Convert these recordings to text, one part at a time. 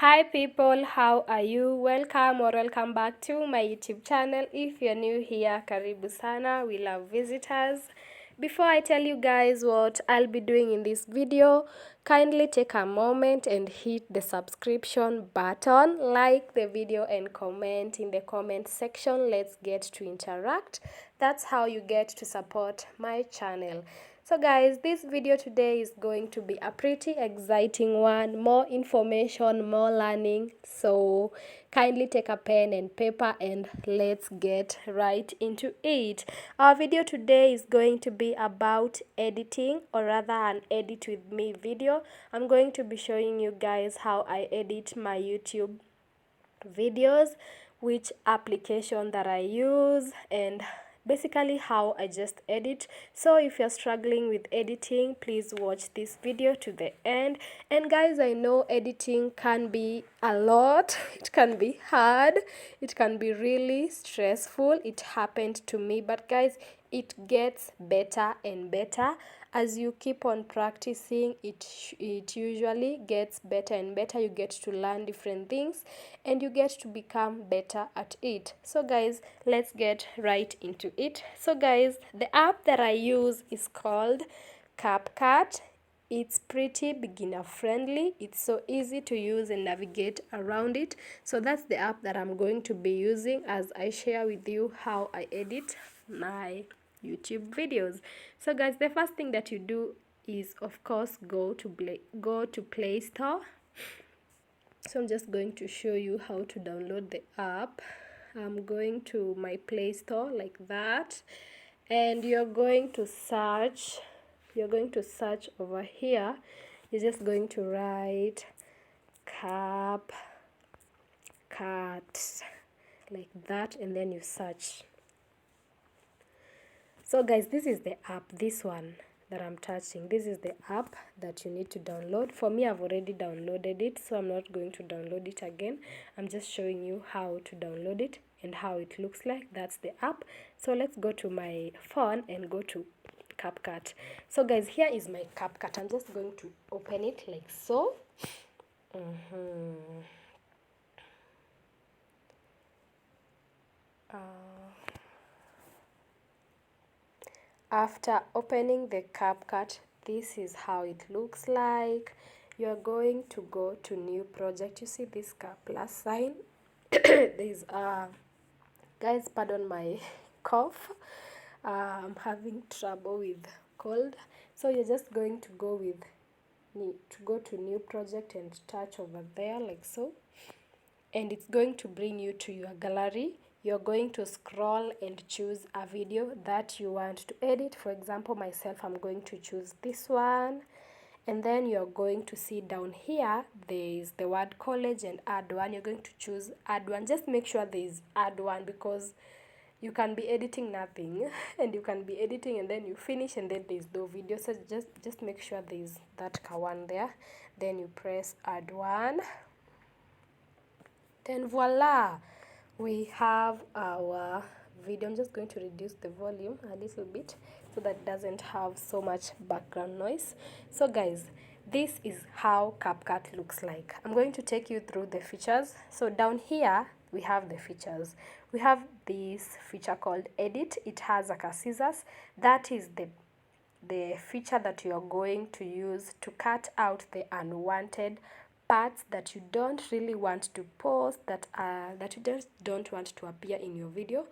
Hi people, how are you? Welcome back to my YouTube channel. If you're new here, karibu sana. We love visitors. Before I tell you guys what I'll be doing in this video, kindly take a moment and hit the subscription button, like the video and comment in the comment section. Let's get to interact. That's how you get to support my channel. So guys, this video today is going to be a pretty exciting one. More information, more learning. So kindly take a pen and paper and let's get right into it. Our video today is going to be about editing, or rather an edit with me video. I'm going to be showing you guys how I edit my YouTube videos, which application that I use, and basically how I just edit. So if you're struggling with editing, please watch this video to the end. And guys, I know editing can be a lot. It can be hard, it can be really stressful. It happened to me, but guys, it gets better and better as you keep on practicing. It usually gets better and better. You get to learn different things and you get to become better at it. So guys, let's get right into it. So guys, the app that I use is called CapCut. It's pretty beginner friendly. It's so easy to use and navigate around it. So that's the app that I'm going to be using as I share with you how I edit my YouTube videos. So guys, the first thing that you do is, of course, go to Play Store. So I'm just going to show you how to download the app. I'm going to my Play Store like that, and you're going to search over here. You're just going to write CapCut like that, and then you search. So guys, this is the app, this one that I'm touching. This is the app that you need to download. For me, I've already downloaded it, so I'm not going to download it again. I'm just showing you how to download it and how it looks like. That's the app. So let's go to my phone and go to CapCut. So guys, here is my CapCut. I'm just going to open it like so. After opening the CapCut, this is how it looks like. You're going to go to new project. You see this plus sign. There's guys, pardon my cough. I'm having trouble with cold. So you're just going to go to new project and touch over there like so. And it's going to bring you to your gallery. You're going to scroll and choose a video that you want to edit. For example, myself, I'm going to choose this one. And then you're going to see down here, there is the word college and add one. You're going to choose add one. Just make sure there is add one, because you can be editing nothing and you can be editing and then you finish and then there's no video. So just make sure there's that one there. Then you press add one. Then voila, we have our video. I'm just going to reduce the volume a little bit so that it doesn't have so much background noise. So guys, this is how CapCut looks like. I'm going to take you through the features. So down here, we have the features. We have this feature called edit. It has like a scissors. That is the feature that you are going to use to cut out the unwanted parts that you don't really want to post, that you just don't want to appear in your video.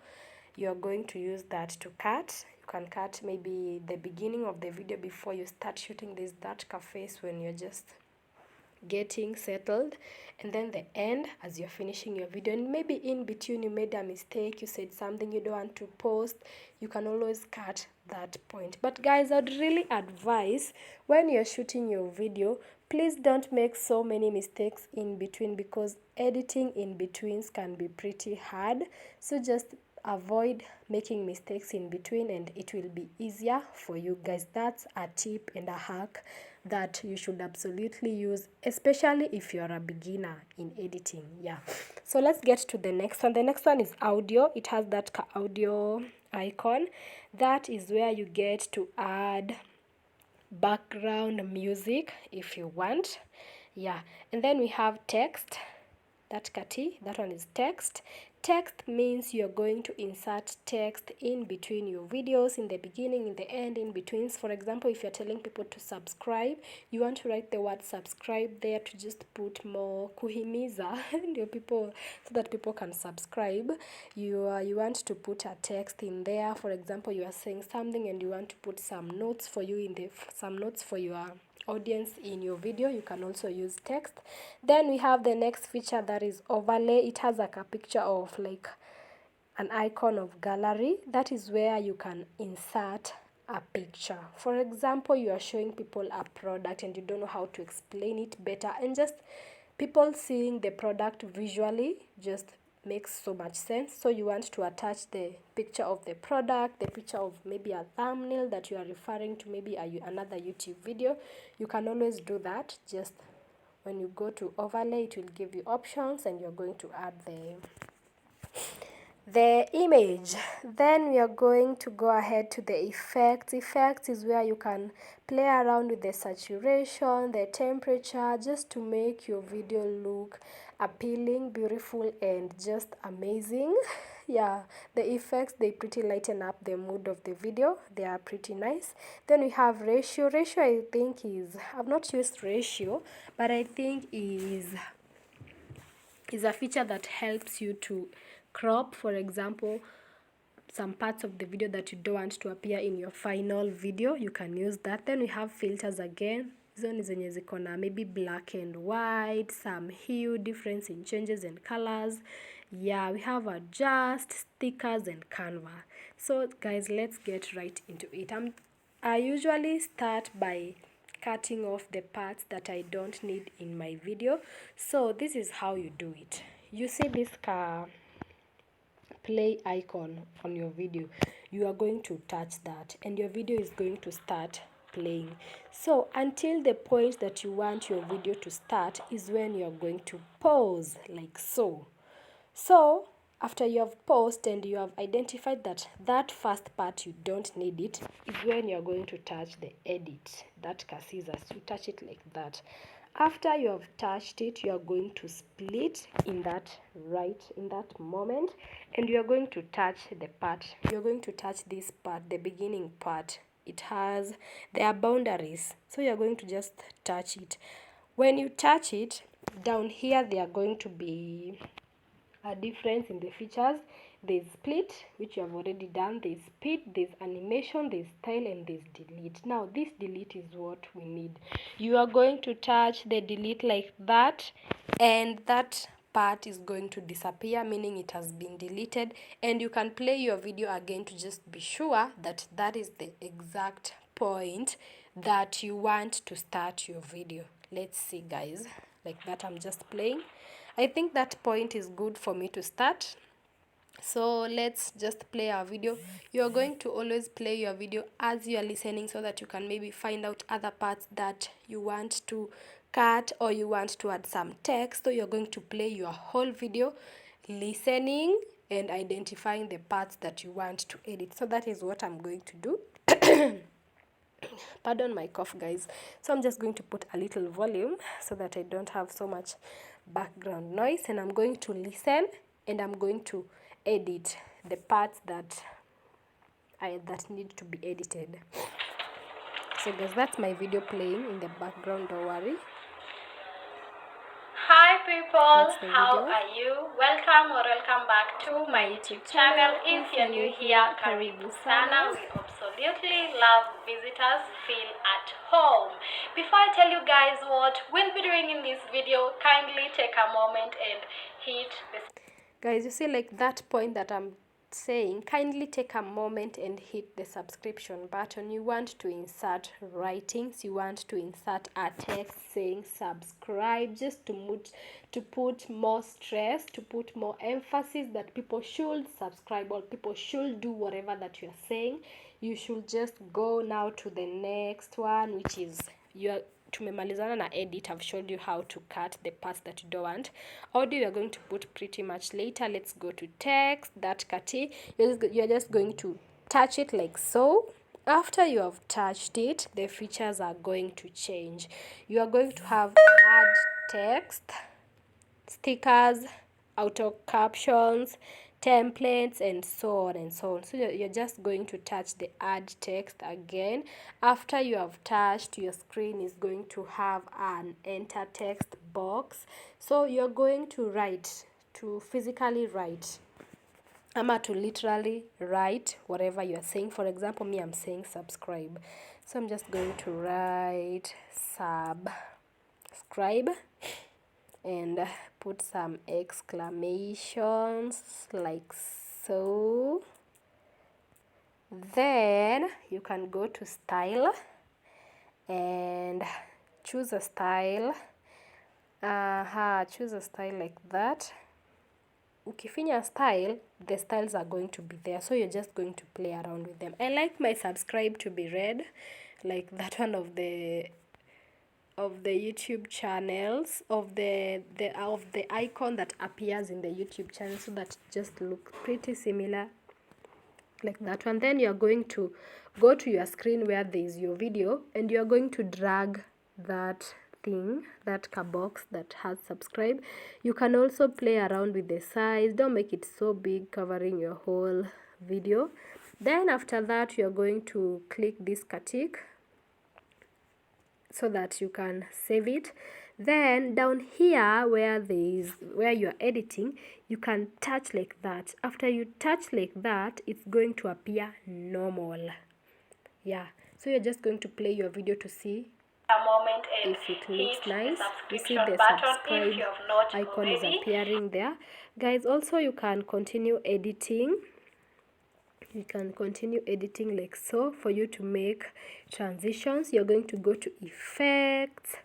You're going to use that to cut. You can cut maybe the beginning of the video before you start shooting. There's that face when you're just getting settled, and then the end as you're finishing your video, and maybe in between you made a mistake, you said something you don't want to post, you can always cut that point. But guys, I'd really advise when you're shooting your video, please don't make so many mistakes in between, because editing in betweens can be pretty hard. So just avoid making mistakes in between and it will be easier for you guys. That's a tip and a hack that you should absolutely use, especially if you're a beginner in editing. Yeah, so let's get to the next one. The next one is audio. It has that audio icon. That is where you get to add background music if you want. Yeah, and then we have text. That kati, that one is text. Text means you're going to insert text in between your videos, in the beginning, in the end, in between. For example, if you're telling people to subscribe, you want to write the word subscribe there to just put more kuhimiza your people, so that people can subscribe. You want to put a text in there. For example, you are saying something and you want to put some notes for you some notes for your audience in your video. You can also use text. Then we have the next feature, that is overlay. It has like a picture of like an icon of gallery. That is where you can insert a picture. For example, you are showing people a product and you don't know how to explain it better, and just people seeing the product visually just makes so much sense. So you want to attach the picture of the product, the picture of maybe a thumbnail that you are referring to, maybe another YouTube video. You can always do that. Just when you go to overlay, it will give you options, and you're going to add the image. Then we are going to go ahead to the effects. Effects is where you can play around with the saturation, the temperature, just to make your video look appealing, beautiful, and just amazing. Yeah, the effects, they pretty lighten up the mood of the video. They are pretty nice. Then we have ratio. Ratio, I think, is, I've not used ratio, but I think is a feature that helps you to crop, for example, some parts of the video that you don't want to appear in your final video. You can use that. Then we have filters again. Hizo ni zenye ziko na maybe black and white, some hue, difference in changes and colors. Yeah, we have adjust, stickers, and canva. So guys, let's get right into it. I usually start by cutting off the parts that I don't need in my video. So this is how you do it. You see this play icon on your video. You are going to touch that, and your video is going to start playing. So until the point that you want your video to start is when you are going to pause, like so. So after you have paused and you have identified that that first part you don't need it, is when you're going to touch the edit, that scissors. You touch it like that. After you have touched it, you are going to split in that moment, and you are going to touch the part. You're going to touch this part, the beginning part. There are boundaries, so you're going to just touch it. When you touch it, down here there are going to be a difference in the features. There's split, which you have already done. There's speed, there's animation, there's style, and there's delete. Now this delete is what we need. You are going to touch the delete like that, and that part is going to disappear, meaning it has been deleted, and you can play your video again to just be sure that that is the exact point that you want to start your video. Let's see, guys, like that. I'm just playing. I think that point is good for me to start. So let's just play our video. You're going to always play your video as you are listening, so that you can maybe find out other parts that you want to cut, or you want to add some text. So you're going to play your whole video, listening and identifying the parts that you want to edit. So that is what I'm going to do. Pardon my cough, guys. So I'm just going to put a little volume so that I don't have so much background noise, and I'm going to listen, and I'm going to edit the parts that need to be edited. So guys, that's my video playing in the background, don't worry. Hi people, how are you? Welcome back to my YouTube channel. If you're new here, karibu sana. We absolutely love visitors. Feel at home. Before I tell you guys what we'll be doing in this video, kindly take a moment and hit the... Guys, you see, like that point that I'm saying, kindly take a moment and hit the subscription button. You want to insert writings, you want to insert a text saying subscribe, just to put more stress, to put more emphasis that people should subscribe, or people should do whatever that you're saying. You should just go now to the next one, which is tumemalizana na edit. I've showed you how to cut the parts that you don't want. Audio you're going to put pretty much later. Let's go to text. That kati, you're just going to touch it like so. After you have touched it, the features are going to change. You are going to have add text, stickers, auto captions, templates, and so on and so on. So you're just going to touch the add text again. After you have touched, your screen is going to have an enter text box. So you're going to write, to physically write, to literally write whatever you are saying. For example, me, I'm saying subscribe, so I'm just going to write subscribe and put some exclamations like so. Then you can go to style and choose a style. Choose a style like that. Ukifinya style, the styles are going to be there, so you're just going to play around with them. I like my subscribe to be red, like that one of the YouTube channels, of the icon that appears in the YouTube channel, so that just looks pretty similar like that one. Then you're going to go to your screen where there is your video, and you're going to drag that thing, that box that has subscribe. You can also play around with the size. Don't make it so big, covering your whole video. Then after that, you're going to click this tick so that you can save it. Then down here where you're editing, you can touch like that. After you touch like that, it's going to appear normal. Yeah, so you're just going to play your video to see a moment and if it looks nice. You see the the subscribe icon is appearing there. Guys, also you can continue editing. You can continue editing like so. For you to make transitions, you're going to go to effects,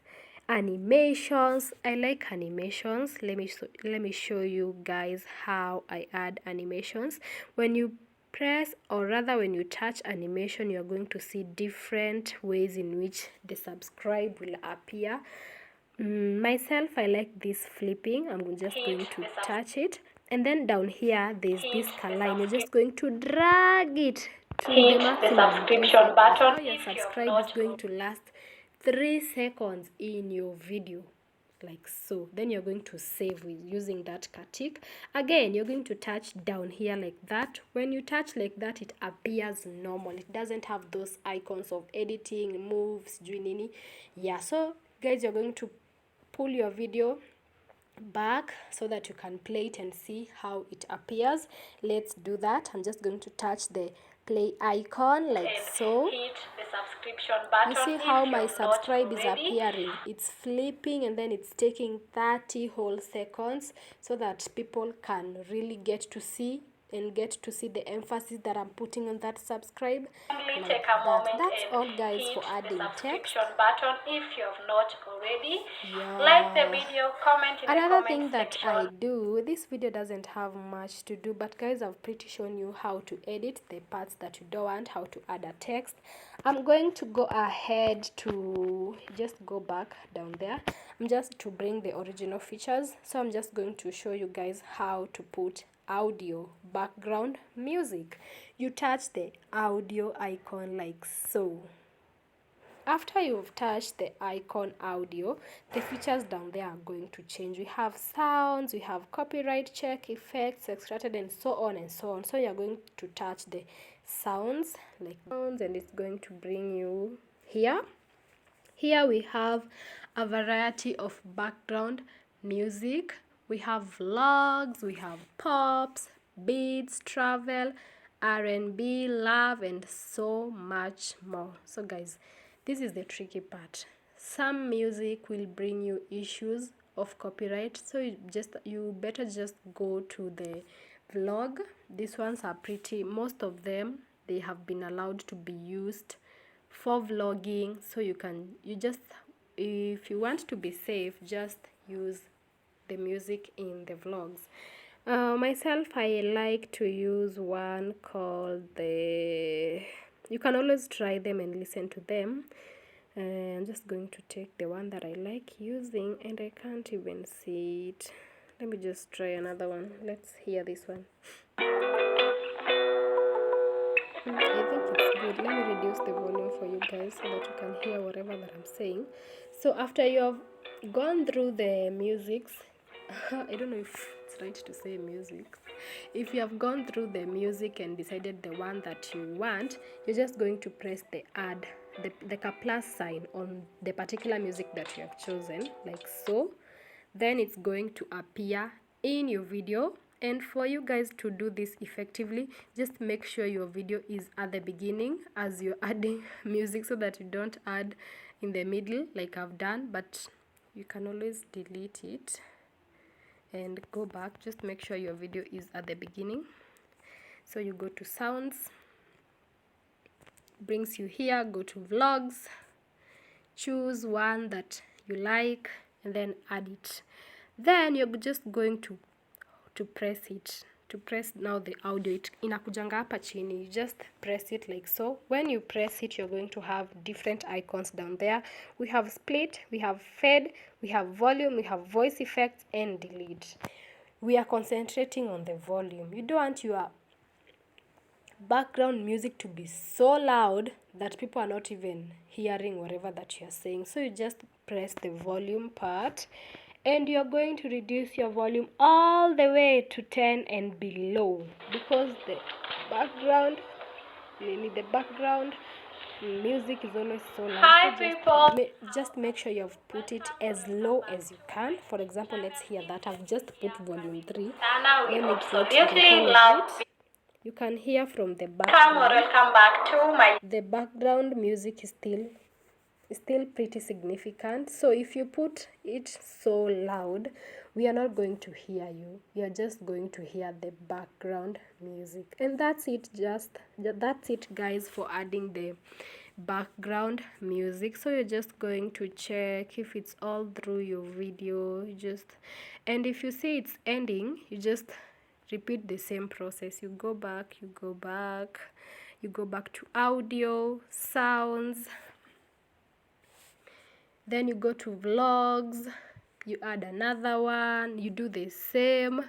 animations. I like animations. Let me show you guys how I add animations. When you press, or rather when you touch animation, you're going to see different ways in which the subscribe will appear. Myself, I like this flipping. I'm just going to touch it, and then down here there's this line. You're just going to drag it to the maximum. Subscription button. Now your subscribe is going to last 3 seconds in your video, like so. Then you're going to save with using that tick. Again, you're going to touch down here like that. When you touch like that, it appears normal. It doesn't have those icons of editing, moves, doing. Yeah, so guys, you're going to pull your video back so that you can play it and see how it appears. Let's do that. I'm just going to touch the play icon like so. Hit the subscription button. You see how my subscribe is appearing. It's flipping and then it's taking 30 whole seconds so that people can really get to see the emphasis that I'm putting on that subscribe. Like take a moment. That's all, guys, for adding the subscription text button if you have not already. Yeah. Like the video, comment in Another the thing comment that section. I do, this video doesn't have much to do, but guys, I've pretty shown you how to edit the parts that you don't want, how to add a text. I'm going to go ahead to just go back down there. I'm just to bring the original features. So I'm just going to show you guys how to put audio, background music. You touch the audio icon like so. After you've touched the icon audio, the features down there are going to change. We have sounds, we have copyright check, effects, extracted, and so on and so on. So you're going to touch the sounds, like sounds, and it's going to bring you here. Here we have a variety of background music. We have vlogs, we have pops, beats, travel, R&B, love, and so much more. So guys, this is the tricky part. Some music will bring you issues of copyright, so you better just go to the vlog. These ones are most of them, they have been allowed to be used for vlogging, so if you want to be safe, just use the music in the vlogs. Myself, I like to use one called you can always try them and listen to them. I'm just going to take the one that I like using, and I can't even see it. Let me just try another one. Let's hear this one. I think it's good. Let me reduce the volume for you guys so that you can hear whatever that I'm saying. So after you have gone through the musics, I don't know if it's right to say music. If you have gone through the music and decided the one that you want, you're just going to press the add, the plus sign on the particular music that you have chosen, like so. Then it's going to appear in your video. And for you guys to do this effectively, just make sure your video is at the beginning as you're adding music, so that you don't add in the middle like I've done. But you can always delete it and go back. Just make sure your video is at the beginning. So you go to sounds, brings you here, go to vlogs, choose one that you like, and then add it. Then you're just going to press it, to press now the audio. It inakujanga hapa chini, you just press it like so. When you press it, you're going to have different icons down there. We have split, we have fade, we have volume, we have voice effects, and delete. We are concentrating on the volume. You don't want your background music to be so loud that people are not even hearing whatever that you're saying. So you just press the volume part, and you're going to reduce your volume all the way to 10 and below, because the background music is always so loud. Hi So people. just make sure you have put it as low as you can. For example, let's hear that. I've just put volume 3. Now we Let me put the absolutely whole love. of it. You can hear from the Welcome or background. welcome back to my. The background music is still pretty significant. So if you put it so loud, we are not going to hear you. We are just going to hear the background music. And that's it. That's it, guys, for adding the background music. So you're just going to check if it's all through your video. And if you see it's ending, you just repeat the same process. You go back to audio, sounds, then you go to vlogs, you add another one, you do the same,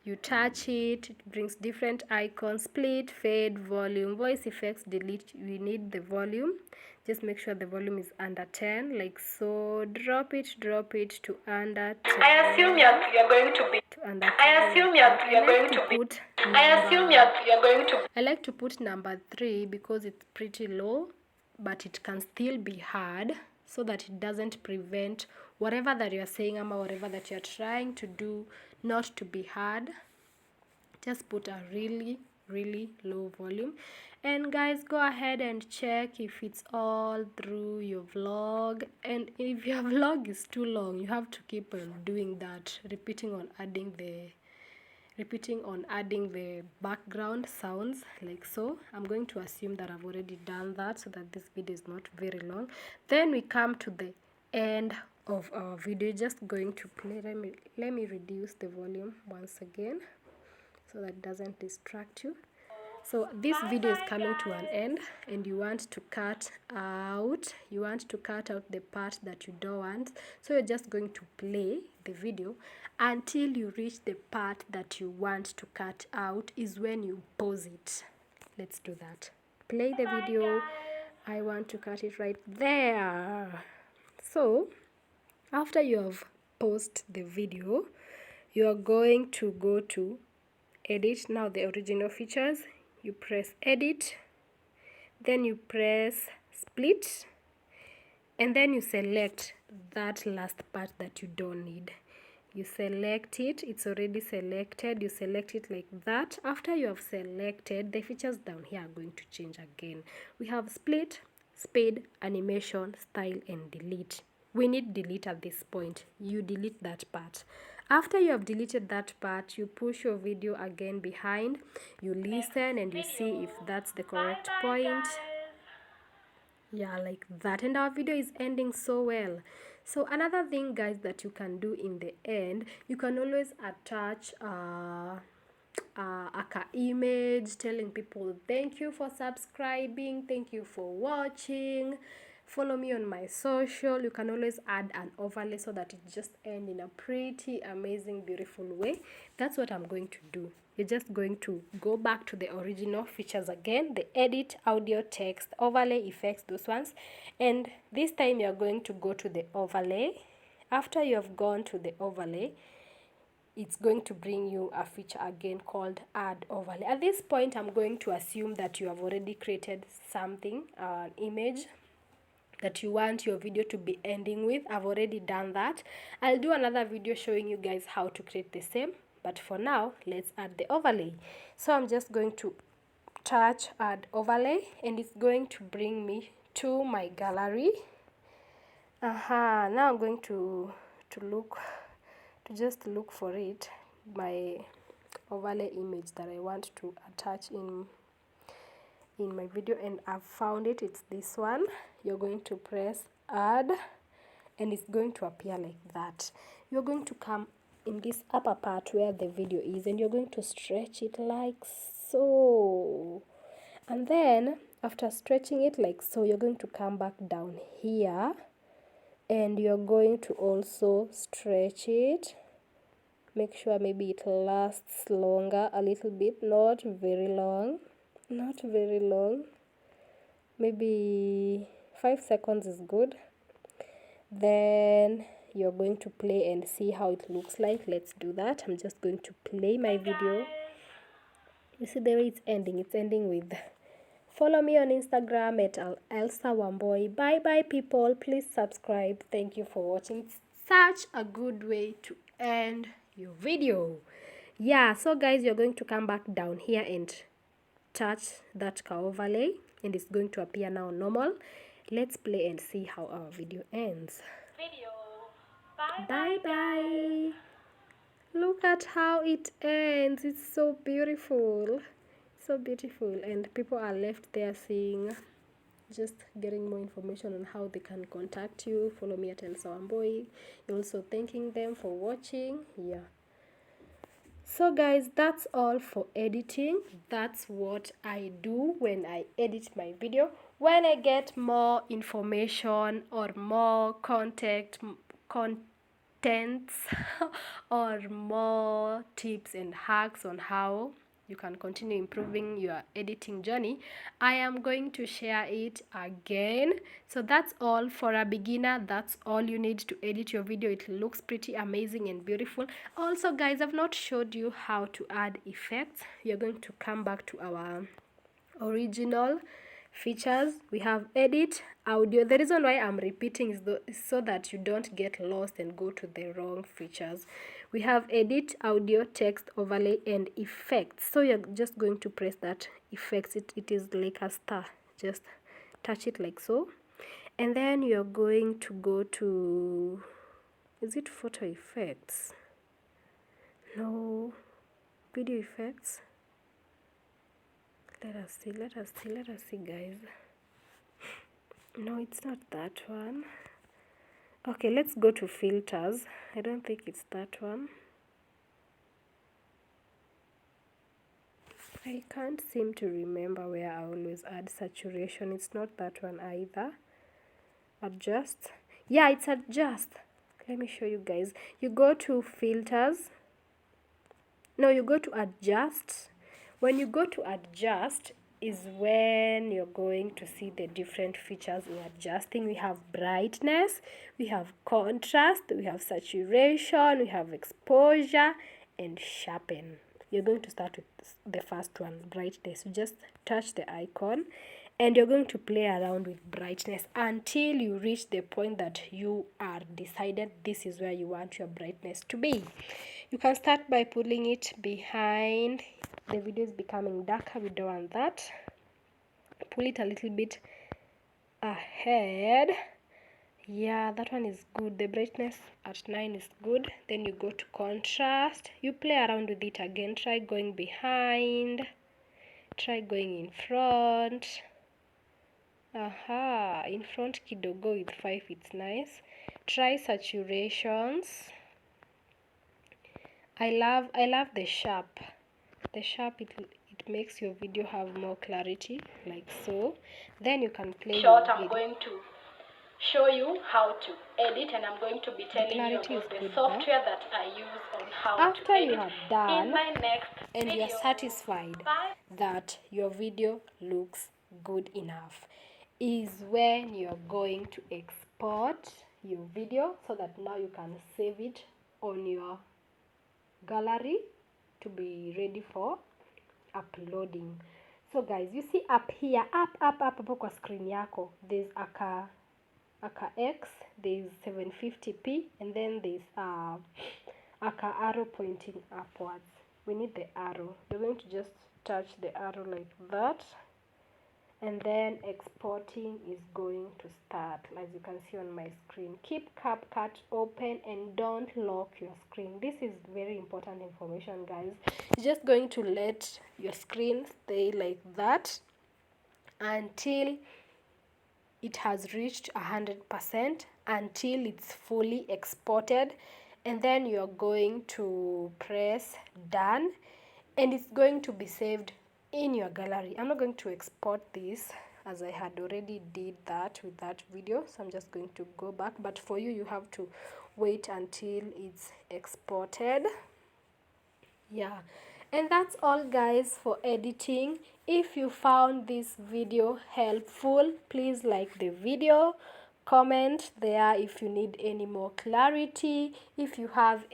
you touch it, it brings different icons: split, fade, volume, voice effects, delete. We need the volume. Just make sure the volume is under 10, like so. Drop it to under 10. I assume you're going to be. To under 10. I assume you're going to be. I like to put number 3 because it's pretty low, but it can still be heard, so that it doesn't prevent whatever that you're saying or whatever that you're trying to do not to be heard. Just put a really low volume. And guys, go ahead and check if it's all through your vlog. And if your vlog is too long, you have to keep on doing that, repeating on adding the background sounds, like so. I'm going to assume that I've already done that, so that this video is not very long. Then we come to the end of our video. Just going to play. Let me reduce the volume once again, so that it doesn't distract you. So this video is coming to an end, and you want to cut out the part that you don't want. So you're just going to play the video until you reach the part that you want to cut out. Is when you pause it. Let's do that. Play the video. I want to cut it right there. So after you have paused the video, you are going to go to edit. Now the original features, you press edit, then you press split, and then you select that last part that you don't need. You select it, it's already selected, you select it like that. After you have selected, the features down here are going to change again. We have split, speed, animation, style, and delete. We need delete at this point. You delete that part. After you have deleted that part, you push your video again behind, you listen, and you see if that's the correct point. Yeah, like that. And our video is ending so well. So another thing, guys, that you can do in the end, you can always attach a image telling people thank you for subscribing, thank you for watching, follow me on my social. You can always add an overlay so that it just ends in a pretty amazing beautiful way. That's what I'm going to do. You're just going to go back to the original features again, the edit, audio, text, overlay, effects, those ones. And this time you're going to go to the overlay. After you have gone to the overlay, it's going to bring you a feature again called add overlay. At this point, I'm going to assume that you have already created something, an image that you want your video to be ending with. I've already done that. I'll do another video showing you guys how to create the same, but for now, let's add the overlay. So I'm just going to touch add overlay, and it's going to bring me to my gallery. Now I'm going to just look for it, my overlay image that I want to attach in my video, and I've found it. It's this one. You're going to press add, and it's going to appear like that. You're going to come in this upper part where the video is, and you're going to stretch it like so, and then after stretching it like so, you're going to come back down here, and you're going to also stretch it. Make sure maybe it lasts longer a little bit, not very long, maybe 5 seconds is good. Then you're going to play and see how it looks like. Let's do that. I'm just going to play my video. You see the way it's ending with follow me on Instagram at Elsa Wamboi. Bye bye people, please subscribe. Thank you for watching. It's such a good way to end your video. Yeah, so guys, you're going to come back down here and touch that car overlay, and it's going to appear now normal. Let's play and see how our video ends. Bye bye. Look at how it ends. It's so beautiful, and people are left there seeing, just getting more information on how they can contact you. Follow me at Elsa Wamboi. You're also thanking them for watching. Yeah, so guys, that's all for editing. That's what I do when I edit my video. When I get more information or more contents or more tips and hacks on how you can continue improving your editing journey, I am going to share it again. So that's all for a beginner. That's all you need to edit your video. It looks pretty amazing and beautiful. Also guys, I've not showed you how to add effects. You're going to come back to our original features. We have edit, audio. The reason why I'm repeating is so that you don't get lost and go to the wrong features. We have edit, audio, text, overlay, and effects. So you're just going to press that effects. It is like a star. Just touch it like so, and then you're going to go to, is it photo effects? No, video effects. Let us see guys. No, it's not that one. Okay, let's go to filters. I don't think it's that one. I can't seem to remember where I always add saturation. It's not that one either. Adjust. Yeah, it's adjust. Let me show you guys. You go to filters. No, you go to adjust. When you go to adjust is when you're going to see the different features we're adjusting. We have brightness, we have contrast, we have saturation, we have exposure, and sharpen. You're going to start with the first one, brightness. You just touch the icon, and you're going to play around with brightness until you reach the point that you are decided this is where you want your brightness to be. You can start by pulling it behind. The video is becoming darker. We don't want that. Pull it a little bit ahead. Yeah, that one is good. The brightness at 9 is good. Then you go to contrast. You play around with it again. Try going behind. Try going in front. In front kidogo with 5, it's nice. Try saturations. I love the sharp. The sharp, it makes your video have more clarity, like so. Then you can play Short, I'm going to show you how to edit, and I'm going to be telling you clarity is about the good, software that I use on how After to you edit have in done my next and video. you're satisfied Bye. that your video looks good enough is when you're going to export your video so that now you can save it on your gallery to be ready for uploading. So guys, you see up here, up hapo kwa screen yako, there's aka X, there's 750p, and then there's aka arrow pointing upwards. We need the arrow. We're going to just touch the arrow like that, and then exporting is going to start, as you can see on my screen. Keep CapCut open and don't lock your screen. This is very important information, guys. You're just going to let your screen stay like that until it has reached 100%, until it's fully exported, and then you're going to press done, and it's going to be saved in your gallery. I'm not going to export this as I had already did that with that video, so I'm just going to go back, but for you, you have to wait until it's exported. Yeah, and that's all, guys, for editing. If you found this video helpful, please like the video, comment there if you need any more clarity, if you have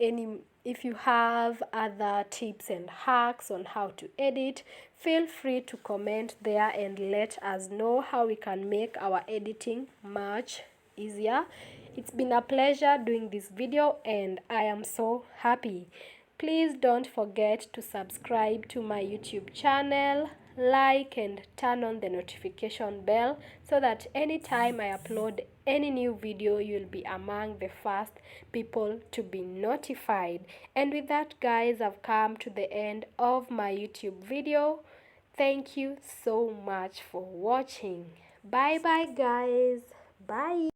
other tips and hacks on how to edit, feel free to comment there and let us know how we can make our editing much easier. It's been a pleasure doing this video and I am so happy. Please don't forget to subscribe to my YouTube channel, like and turn on the notification bell so that anytime I upload any new video, you'll be among the first people to be notified. And with that, guys, I've come to the end of my YouTube video. Thank you so much for watching. Bye bye, guys. Bye.